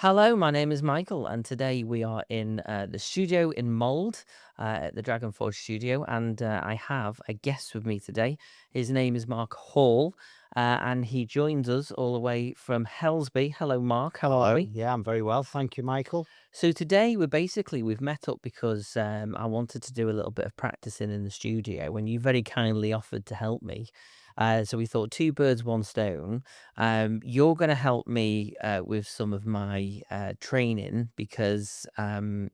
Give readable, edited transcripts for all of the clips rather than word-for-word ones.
Hello, my name is Michael, and today we are in the studio in Mold at the Dragon Forge studio. And I have a guest with me today. His name is Mark Hall, and he joins us all the way from Helsby. Hello, Mark. How are Hello. we? Yeah, I'm very well. Thank you, Michael. So today we've met up because I wanted to do a little bit of practicing in the studio when you very kindly offered to help me. So we thought two birds, one stone. You're going to help me with some of my training because I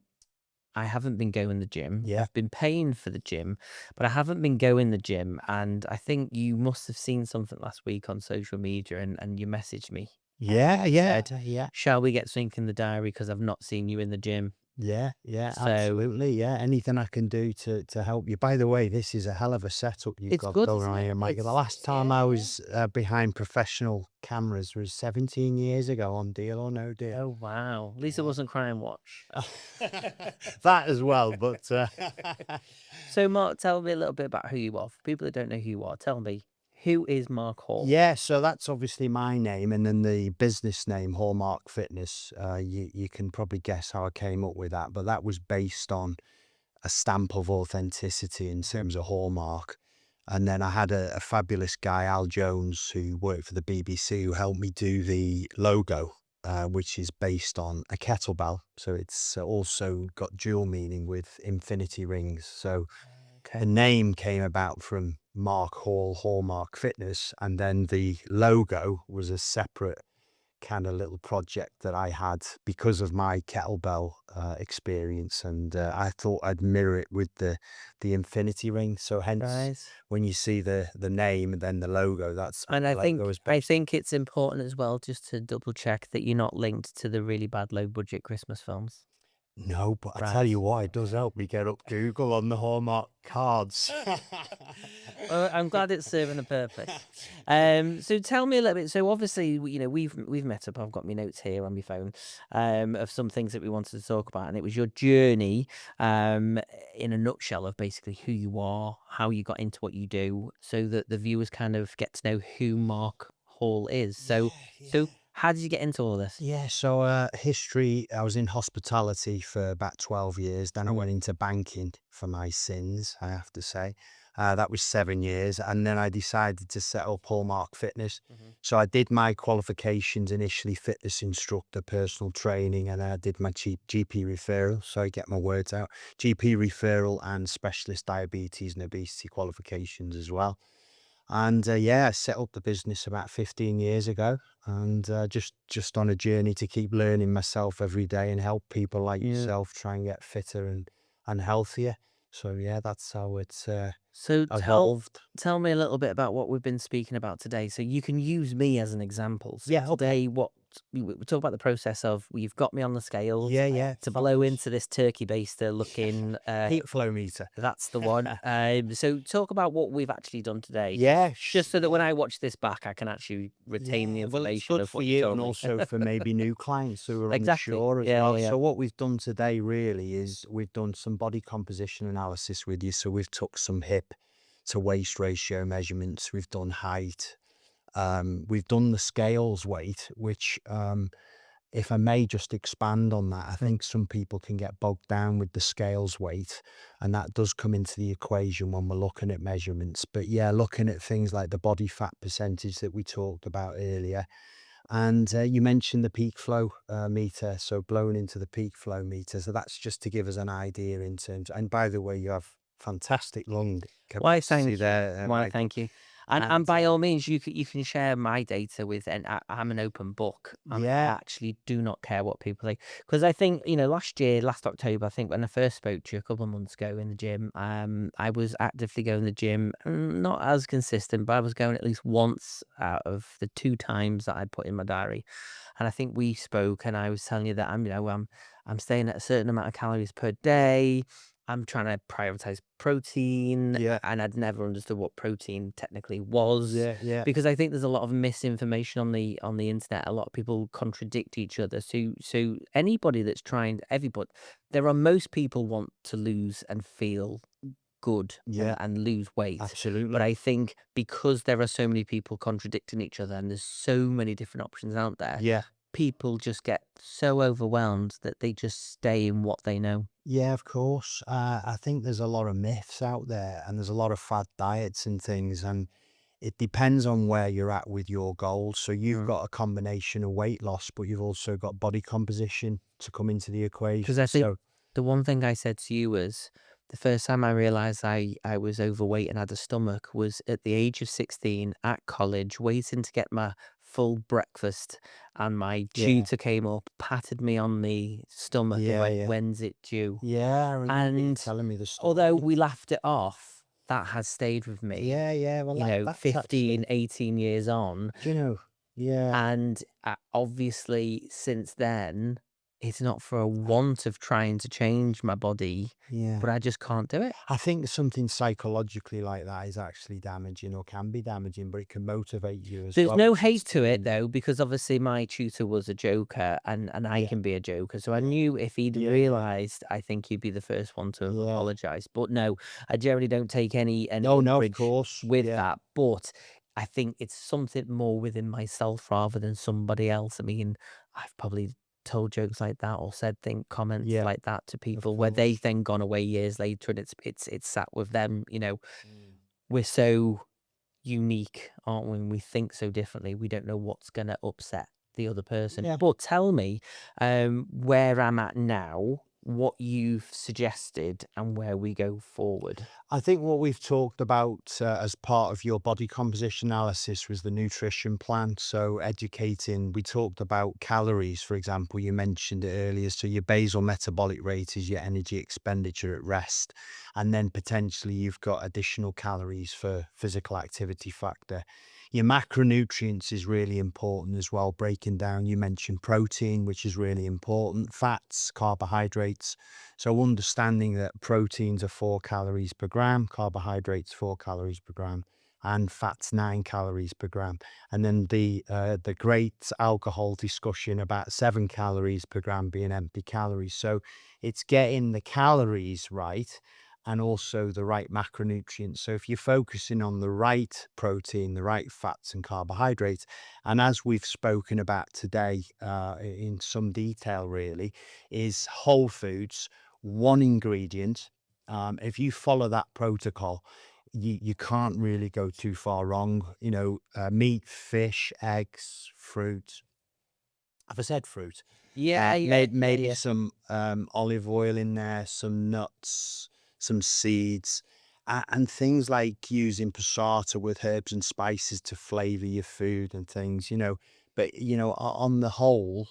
haven't been going the gym. Yeah. I've been paying for the gym, but I haven't been going the gym. And I think you must have seen something last week on social media, and you messaged me. Yeah, yeah, Said, yeah, shall we get something in the diary because I've not seen you in the gym? yeah, So absolutely. Yeah, anything I can do to help you. By the way, this is a hell of a setup you've it's got good, going isn't on it? here, Michael. The It's last time yeah, I yeah. was behind professional cameras was 17 years ago on Deal or No Deal. Oh wow. At least it Yeah. wasn't Crime Watch. That as well, but So Mark, tell me a little bit about who you are. For people that don't know who you are, tell me, who is Mark Hall? yeah, so that's obviously my name, and then the business name Hallmark Fitness. You can probably guess how I came up with that, but that was based on a stamp of authenticity in terms of Hallmark. And then I had a fabulous guy, Al Jones, who worked for the BBC, who helped me do the logo, which is based on a kettlebell. So it's also got dual meaning with infinity rings. So the Okay. name came about from Mark Hall, Hallmark Fitness, and then the logo was a separate kind of little project that I had because of my kettlebell experience, and I thought I'd mirror it with the infinity ring. So hence, Right. when you see the name and then the logo, that's what And I the logo think is I based on. think it's important as well just to double check that you're not linked to the really bad low budget Christmas films. No, but I tell Right. you what, it does help me get up Google on the Hallmark cards. Well, I'm glad it's serving a purpose. So tell me a little bit. So obviously, we've met up. I've got my notes here on my phone, of some things that we wanted to talk about, and it was your journey, um, in a nutshell of basically who you are, how you got into what you do, so that the viewers kind of get to know who Mark Hall is. So, Yeah, so yeah. how did you get into all this? Yeah, so history, I was in hospitality for about 12 years. Then I went into banking for my sins, I have to say. That was 7 years. And then I decided to set up Hallmark Fitness. Mm-hmm. So I did my qualifications initially, fitness instructor, personal training, and I did my GP referral. So I get my words out, GP referral and specialist diabetes and obesity qualifications as well. And yeah, I set up the business about 15 years ago, and just on a journey to keep learning myself every day and help people like Yeah. yourself try and get fitter and healthier. So yeah, that's how it's So evolved. tell me a little bit about what we've been speaking about today. So you can use me as an example. So Yeah, okay. today, what we talk about the process of you've got me on the scales Yeah, yeah, to blow fabulous. into this turkey baster looking. Heat flow meter. That's the one. So talk about what we've actually done today, Yeah, just so that when yeah. I watch this back, I can actually retain the Yeah, well, it's information good of for what you you told and me. also for maybe new clients who are Exactly. unsure as Yeah, well. yeah. So what we've done today really is we've done some body composition analysis with you. So we've took some hip to waist ratio measurements. We've done height. We've done the scales weight, which if I may just expand on that, I think some people can get bogged down with the scales weight, and that does come into the equation when we're looking at measurements. But yeah, looking at things like the body fat percentage that we talked about earlier. And you mentioned the peak flow meter, so blown into the peak flow meter. So that's just to give us an idea in terms. And by the way, you have fantastic lung Why, capacity thank you. there, Why, Michael. thank you. And And by all means, you can share my data with, and I'm an open book. I yeah, actually do not care what people think, because I think last October, I think when I first spoke to you a couple of months ago in the gym, I was actively going to the gym, not as consistent, but I was going at least once out of the two times that I put in my diary. And I think we spoke, and I was telling you that I'm staying at a certain amount of calories per day. I'm trying to prioritize protein, yeah, and I'd never understood what protein technically was, yeah, yeah, because I think there's a lot of misinformation on the internet. A lot of people contradict each other. So anybody that's trying, everybody, there are most people want to lose and feel good yeah, and lose weight. But absolutely. I think because there are so many people contradicting each other and there's so many different options out there, Yeah. people just get so overwhelmed that they just stay in what they know. Yeah, of course. I think there's a lot of myths out there, and there's a lot of fad diets and things, and it depends on where you're at with your goals. So you've got a combination of weight loss, but you've also got body composition to come into the Because equation. I think So the one thing I said to you was the first time I realized I was overweight and had a stomach was at the age of 16 at college, waiting to get my full breakfast. And my yeah, tutor came up, patted me on the stomach and yeah, went, yeah, "When's it due?" yeah. I remember you And telling me the although story. we laughed it off, that has stayed with me, Yeah, yeah. Well, that's 15, actually, 18 years on. do you know? Yeah, And, obviously, since then, it's not for a want of trying to change my body, yeah. but I just can't do it. I think something psychologically like that is actually damaging or can be damaging, but it can motivate you as There's well, no which is hate to it, brilliant. though, because obviously my tutor was a joker and I Yeah, can be a joker, so I yeah, knew if he'd yeah, yeah, realised, I think he'd be the first one to have yeah. apologised. But no, I generally don't take any No, no, of umbrage course. with Yeah, that, but I think it's something more within myself rather than somebody else. I mean, I've probably told jokes like that or said comments yeah, like that to of people where they've course. then gone away years later and it's sat with them, Mm. We're so unique, aren't we? And we think so differently. We don't know what's going to upset the other person. Yeah. But tell me, where I'm at now, what you've suggested, and where we go forward. I think what we've talked about as part of your body composition analysis was the nutrition plan. So, educating, we talked about calories, for example, you mentioned it earlier. So, your basal metabolic rate is your energy expenditure at rest. And then potentially you've got additional calories for physical activity factor. Your macronutrients is really important as well, breaking down. You mentioned protein, which is really important, fats, carbohydrates. So understanding that proteins are 4 calories per gram, carbohydrates 4 calories per gram, and fats 9 calories per gram. And then the great alcohol discussion about 7 calories per gram being empty calories. So it's getting the calories right and also the right macronutrients. So if you're focusing on the right protein, the right fats and carbohydrates, and as we've spoken about today in some detail, really, is whole foods, one ingredient. If you follow that protocol, you can't really go too far wrong. Meat, fish, eggs, fruit. Have I said fruit? Yeah, yeah, yeah, Maybe yeah. some olive oil in there, some nuts, some seeds, and things like using passata with herbs and spices to flavor your food and things. But on the whole,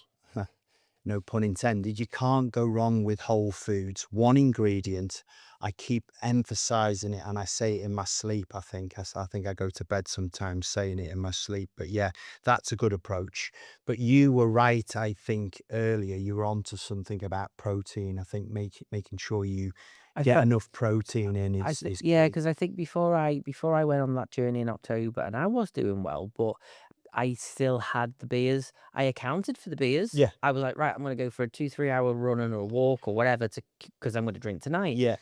no pun intended, you can't go wrong with whole foods. One ingredient. I keep emphasizing it, and I say it in my sleep. I think I go to bed sometimes saying it in my sleep. But yeah, that's a good approach. But you were right, I think earlier. You were onto something about protein. I think making sure you I get felt, enough protein in is yeah, key. because I think before I went on that journey in October, and I was doing well, but I still had the beers. I accounted for the beers. Yeah, I was like, right, I'm going to go for a 2, 3 hour run or a walk or whatever because I'm going to drink tonight. yeah,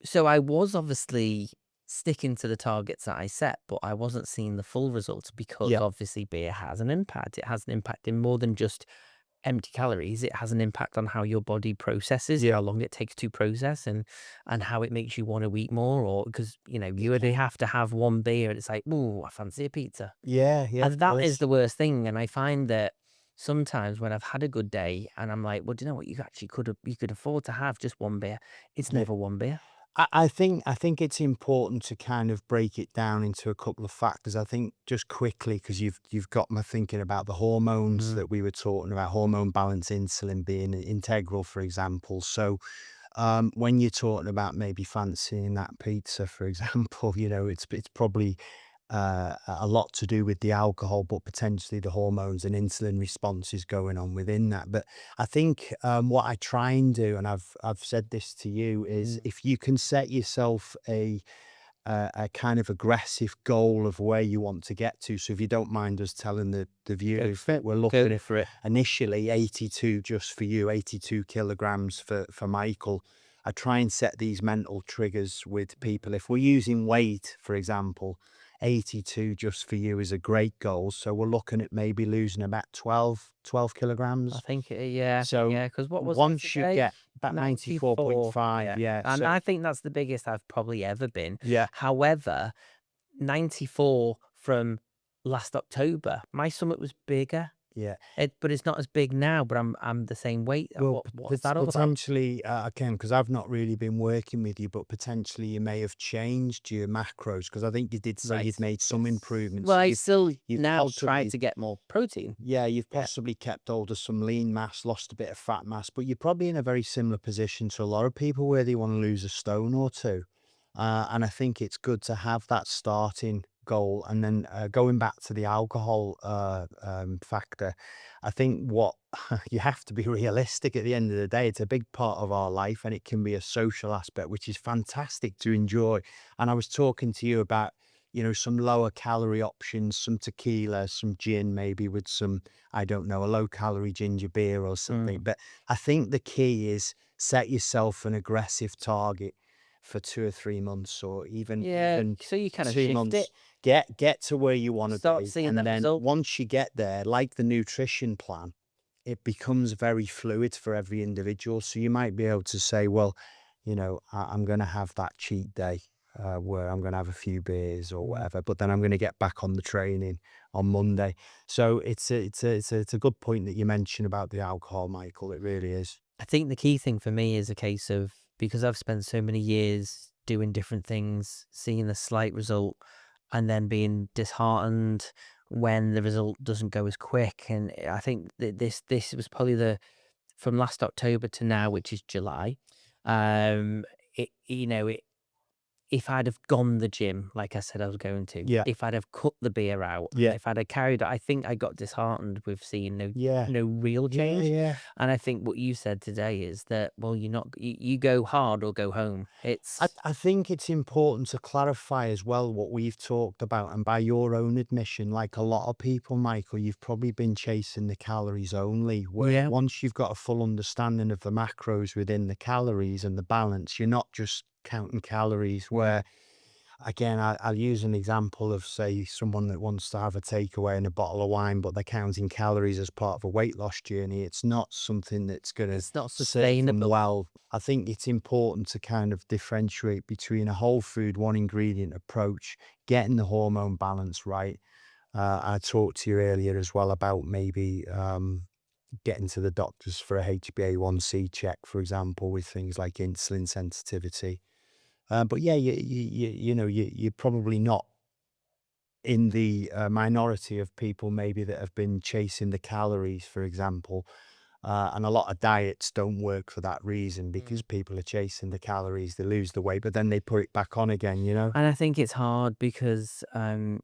So I was obviously sticking to the targets that I set, but I wasn't seeing the full results because yeah, obviously beer has an impact. It has an impact in more than just empty calories. It has an impact on how your body processes, yeah. how long it takes to process, and how it makes you want to eat more. Or because you only Exactly. have to have one beer, and it's like, oh, I fancy a pizza, Yeah, yeah, and of that is course. the worst thing. And I find that sometimes when I've had a good day, and I'm like, well, do you know what? You could afford to have just one beer. It's Yeah. never one beer. I think it's important to kind of break it down into a couple of factors. I think just quickly, because you've got me thinking about the hormones Mm. that we were talking about, hormone balance, insulin being integral, for example. So when you're talking about maybe fancying that pizza, for example, it's probably a lot to do with the alcohol, but potentially the hormones and insulin responses going on within that. But I think what I try and do, and I've said this to you, is Mm. if you can set yourself a kind of aggressive goal of where you want to get to. So if you don't mind us telling the Go viewers, for it. we're Go looking for it. initially 82 just for you, 82 kilograms for Michael. I try and set these mental triggers with people. If we're using weight, for example, 82 just for you is a great goal. So we're looking at maybe losing about 12 I kilograms. think yeah, So yeah. Because what was I once you today? get about 94. 94.5, Yeah, yeah. and So I think that's the biggest I've probably ever been. yeah, However, 94 from last October, my summit was bigger. yeah. But it's not as big now. But I'm the same weight. Well, What's that all about? potentially, again, because I've not really been working with you, but potentially you may have changed your macros, because I think you did say Right. you'd made some Yes. improvements. Well, So I still you've now try possibly, to get more protein. yeah, you've Yeah. possibly kept hold of some lean mass, lost a bit of fat mass, but you're probably in a very similar position to a lot of people where they want to lose a stone or two. And I think it's good to have that starting goal. And then going back to the alcohol factor, I think what you have to be realistic at the end of the day. It's a big part of our life, and it can be a social aspect, which is fantastic to enjoy. And I was talking to you about, some lower calorie options, some tequila, some gin, maybe with some, I don't know, a low calorie ginger beer or something. Mm. But I think the key is set yourself an aggressive target for 2 or 3 months, or even Yeah. So you kind of 2 shift months. it, Get to where you wanna start be, seeing and that then result. once you get there, like the nutrition plan, it becomes very fluid for every individual. So you might be able to say, "Well, I'm gonna have that cheat day, where I'm gonna have a few beers or Mm. whatever, but then I'm gonna get back on the training on Monday." So it's a good point that you mentioned about the alcohol, Michael. It really is. I think the key thing for me is a case of, because I've spent so many years doing different things, seeing a slight result, and then being disheartened when the result doesn't go as quick. And I think that this was probably from last October to now, which is July. Um, it if I'd have gone the gym like I said I was going to, Yeah. if I'd have cut the beer out, and Yeah. if I'd have carried, I think I got disheartened with seeing Yeah. no real Yeah, change. yeah. And I think what you said today is that, well, you go hard or go home. I think it's important to clarify as well what we've talked about, and by your own admission, like a lot of people, Michael, you've probably been chasing the calories only. Where Yeah. once you've got a full understanding of the macros within the calories and the balance, you're not just counting calories. Where again, I'll use an example of, say, someone that wants to have a takeaway and a bottle of wine, but they're counting calories as part of a weight loss journey. It's not something that's going to It's not serve them sustainable. well. I think it's important to kind of differentiate between a whole food, one ingredient approach, getting the hormone balance right. I talked to you earlier as well about maybe getting to the doctors for a HbA1c check, for example, with things like insulin sensitivity. But yeah, you're probably not in the minority of people maybe that have been chasing the calories, for example. And a lot of diets don't work for that reason, because Mm. people are chasing the calories, they lose the weight, but then they put it back on again. And I think it's hard because, I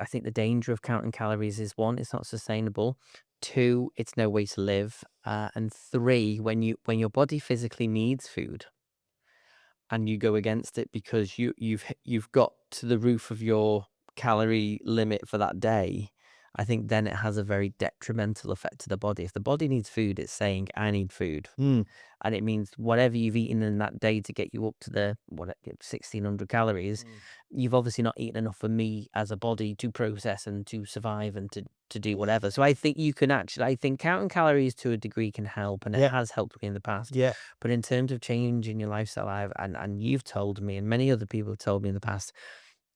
think the danger of counting calories is, one, it's not sustainable. Two, it's no way to live. And three, when your body physically needs food, and you go against it because you've got to the roof of your calorie limit for that day, I think then it has a very detrimental effect to the body. If the body needs food, it's saying, I need food. Mm, And it means whatever you've eaten in that day to get you up to the 1600 calories, mm. you've obviously not eaten enough for me as a body to process and to survive and to do whatever. So I think I think counting calories to a degree can help, and it Yeah, has helped me in the past. yeah, But in terms of changing your lifestyle, and you've told me, and many other people have told me in the past,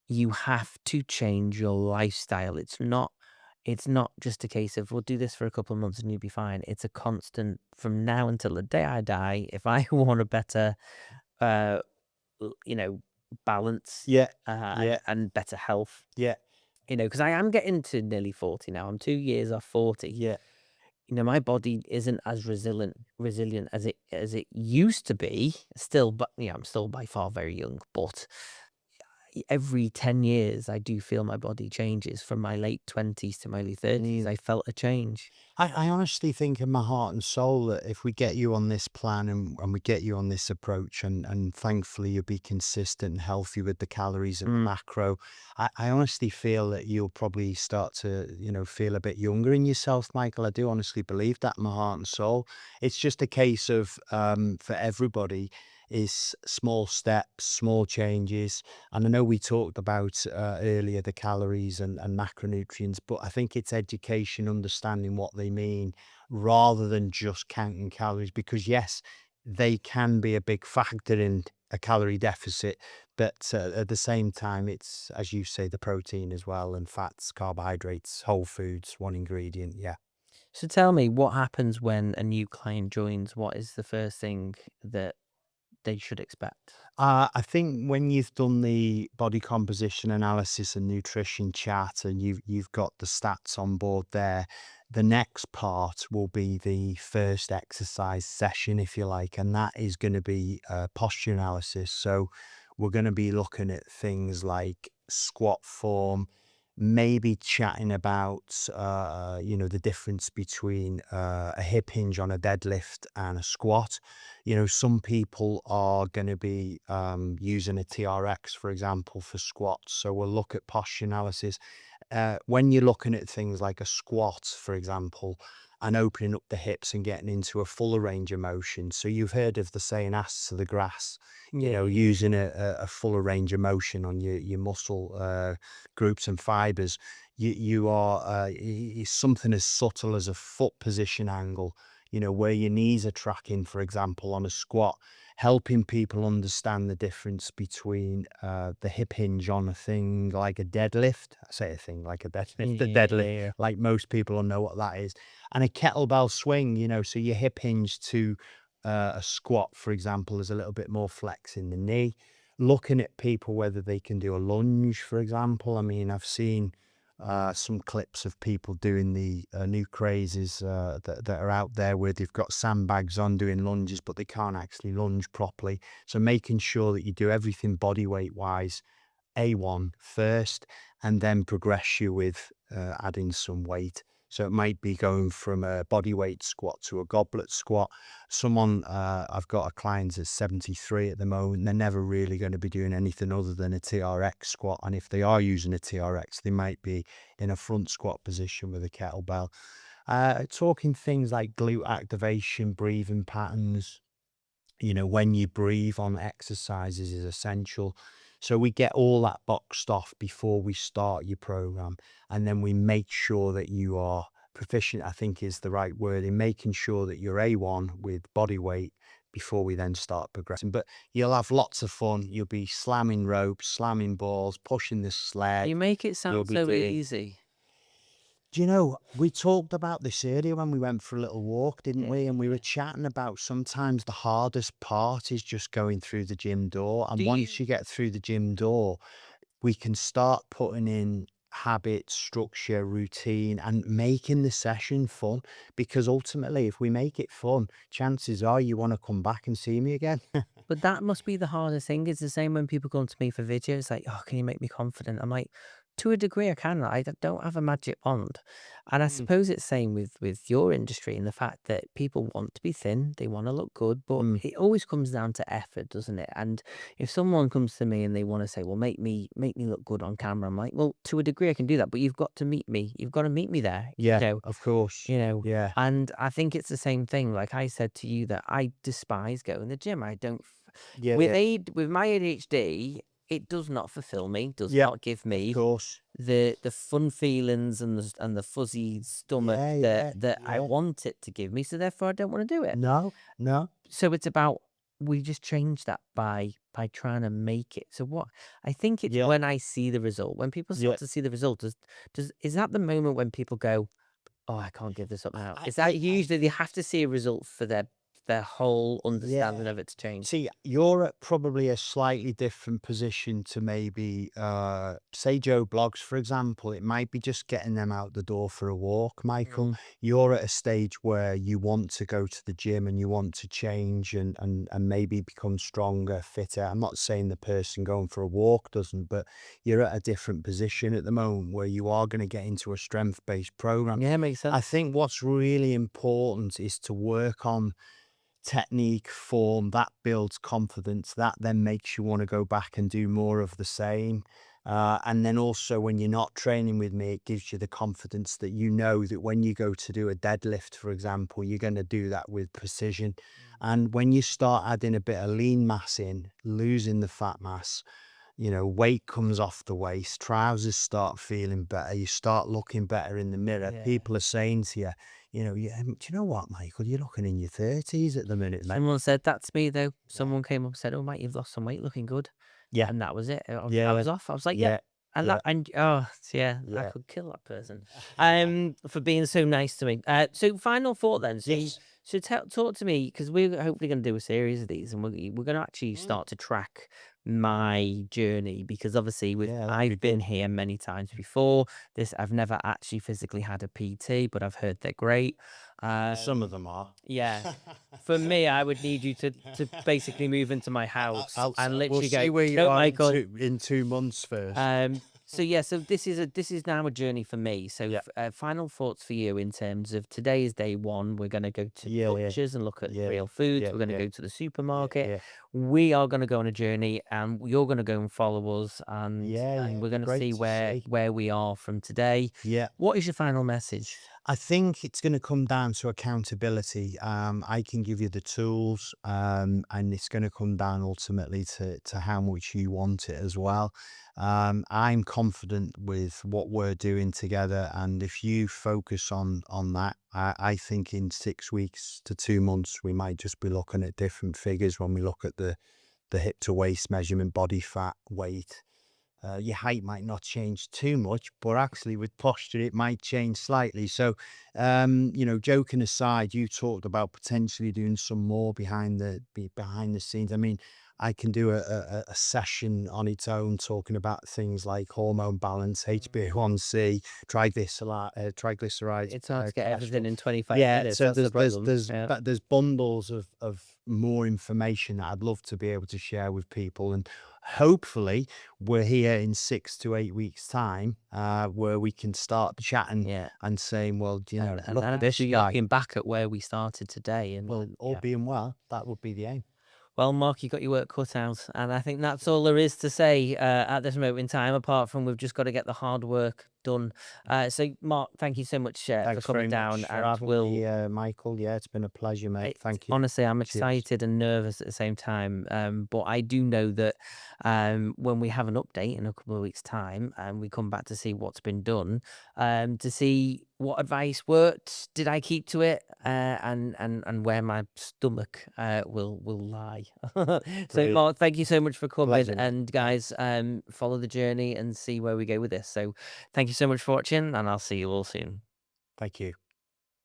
you have to change your lifestyle. It's not just a case of, we'll do this for a couple of months and you'll be fine. It's a constant from now until the day I die. If I want a better, uh, balance, yeah, and, yeah, better health, yeah, because I am getting to nearly 40 now. I'm 2 years off 40. yeah. My body isn't as resilient as it used to be. Still, but I'm still by far very young. But every 10 years, I do feel my body changes. From my late 20s to my early 30s, Mm. I felt a change. I honestly think in my heart and soul that if we get you on this plan, and we get you on this approach, and thankfully you'll be consistent and healthy with the calories and the Mm. macro, I honestly feel that you'll probably start to, feel a bit younger in yourself, Michael. I do honestly believe that in my heart and soul. It's just a case of, for everybody, is small steps, small changes. And I know we talked about earlier the calories and macronutrients, but I think it's education, understanding what they mean rather than just counting calories, because yes, they can be a big factor in a calorie deficit, but at the same time, it's, as you say, the protein as well, and fats, carbohydrates, whole foods, one ingredient. Yeah. So tell me, what happens when a new client joins? What is the first thing that they should expect? I think when you've done the body composition analysis and nutrition chart, and you've got the stats on board there, the next part will be the first exercise session, if you like, and that is going to be posture analysis. So we're going to be looking at things like squat form, maybe chatting about the difference between a hip hinge on a deadlift and a squat. Some people are going to be using a TRX, for example, for squats. So we'll look at posture analysis. When you're looking at things like a squat, for example, and opening up the hips and getting into a fuller range of motion. So you've heard of the saying "ass to the grass," Yeah. using a fuller range of motion on your muscle groups and fibers. You are something as subtle as a foot position angle, where your knees are tracking, for example, on a squat, helping people understand the difference between the hip hinge on a thing like a deadlift. I say a thing like a deadlift, the deadlift, Yeah. like most people will know what that is, and a kettlebell swing, so your hip hinge to a squat, for example, is a little bit more flex in the knee. Looking at people whether they can do a lunge, for example. I mean, I've seen some clips of people doing the new crazes that are out there where they've got sandbags on doing lunges, but they can't actually lunge properly. So making sure that you do everything body weight wise, A1 first, and then progress you with adding some weight. So it might be going from a body weight squat to a goblet squat. I've got a client that's 73 at the moment. They're never really going to be doing anything other than a TRX squat. And if they are using a TRX, they might be in a front squat position with a kettlebell. Talking things like glute activation, breathing patterns, when you breathe on exercises is essential. So we get all that boxed off before we start your program. And then we make sure that you are proficient, I think is the right word, in making sure that you're A1 with body weight before we then start progressing. But you'll have lots of fun. You'll be slamming ropes, slamming balls, pushing the sled. You make it You'll sound be so doing easy. Do you know, we talked about this earlier when we went for a little walk, didn't we? And we were Yeah. chatting about sometimes the hardest part is just going through the gym door. Do And you once you get through the gym door, we can start putting in habits, structure, routine, and making the session fun. Because ultimately, if we make it fun, chances are you want to come back and see me again. But that must be the hardest thing. It's the same when people come to me for videos, like, "Oh, can you make me confident?" I'm like, to a degree, I can. Don't have a magic wand, and I Mm, suppose it's same with your industry and the fact that people want to be thin, they want to look good, but mm. it always comes down to effort, doesn't it? And if someone comes to me and they want to say, "Well, make me look good on camera," I'm like, "Well, to a degree, I can do that, but you've got to meet me. You've got to meet me there, Yeah, of course. you know." Yeah, And I think it's the same thing. Like I said to you that I despise going to the gym. I don't yeah, yeah, with my ADHD, it does not fulfill me, does yeah, not give of me course. the fun feelings and the fuzzy stomach Yeah, that yeah, I yeah. want it to give me, so therefore I don't wanna do it. No, no. So it's about we just change that by trying to make it. So what I think it's Yeah, when I see the result, when people start yeah. to see the result, does is that the moment when people go, "Oh, I can't give this up now." I Is I that I usually they have to see a result for their whole understanding yeah. of it to change? See, you're at probably a slightly different position to maybe, say Joe Blogs, for example. It might be just getting them out the door for a walk, Michael. Mm. You're at a stage where you want to go to the gym and you want to change and maybe become stronger, fitter. I'm not saying the person going for a walk doesn't, but you're at a different position at the moment where you are going to get into a strength-based program. Yeah, makes I sense. think what's really important is to work on technique, form, that builds confidence. That then makes you want to go back and do more of the same. And then also when you're not training with me, it gives you the confidence that you know that when you go to do a deadlift, for example, you're going to do that with precision. And when you start adding a bit of lean mass in, losing the fat mass, weight comes off the waist, trousers start feeling better, you start looking better in the mirror. Yeah. People are saying to you, do you know what, Michael? You're looking in your 30s at the minute, mate. Someone said that to me though. Someone came up and said, "Oh, mate, you've lost some weight, looking good." Yeah, And that was it. I yeah, was off. I was like, "Yep." yeah, And yeah, that, and oh yeah, I yeah. could kill that person. For being so nice to me. So final thought then. Yes. Talk to me, because we're hopefully going to do a series of these, and we're going to actually Mm. start to track my journey, because obviously Yeah, that'd be I've been good. here many times before. I've never actually physically had a PT, but I've heard they're great. Some of them are. Yeah. For me, I would need you to basically move into my house and We'll literally go, see where you "No, are Michael." in 2 months first. So yeah, so this is now a journey for me. So Yeah, final thoughts for you in terms of today is day one. We're going to go to yeah, yeah, butchers and look at yeah, real foods. yeah, We're going to yeah, go to the yeah, supermarket. yeah, We are going to go on a journey, and you're going to go and follow us, yeah, yeah. and we're It'd be going to great see to see. where we are from today. Yeah. What is your final message? I think it's going to come down to accountability. I can give you the tools, and it's going to come down ultimately to how much you want it as well. I'm confident with what we're doing together, and if you focus on that, I think in 6 weeks to 2 months we might just be looking at different figures when we look at the hip to waist measurement, body fat, weight. Your height might not change too much, but actually with posture, it might change slightly. So, joking aside, you talked about potentially doing some more behind the scenes. I mean, I can do a session on its own talking about things like hormone balance, HbA1c, triglycerides, It's hard to get cholesterol. everything in 25 Yeah, minutes. so That's the there's there's problem. there's Yeah. but there's bundles of more information that I'd love to be able to share with people, and hopefully we're here in 6 to 8 weeks' time, where we can start chatting Yeah. and saying, well, And look at this actually guy. looking back at where we started today, Well, and all yeah. being well, that would be the aim. Well, Mark, you got your work cut out, and I think that's all there is to say at this moment in time. Apart from we've just got to get the hard work done. So, Mark, thank you so much for Thanks very coming down, much for and having me, Michael. Yeah, it's been a pleasure, mate. Thank you. honestly, I'm Cheers. excited and nervous at the same time. But I do know that when we have an update in a couple of weeks' time, and we come back to see what's been done, to see what advice worked, did I keep to it, and where my stomach will lie. So, Brilliant. Mark, thank you so much for coming, Pleasure, mate. and guys, follow the journey and see where we go with this. So, thank you so much for watching, and I'll see you all soon. Thank you.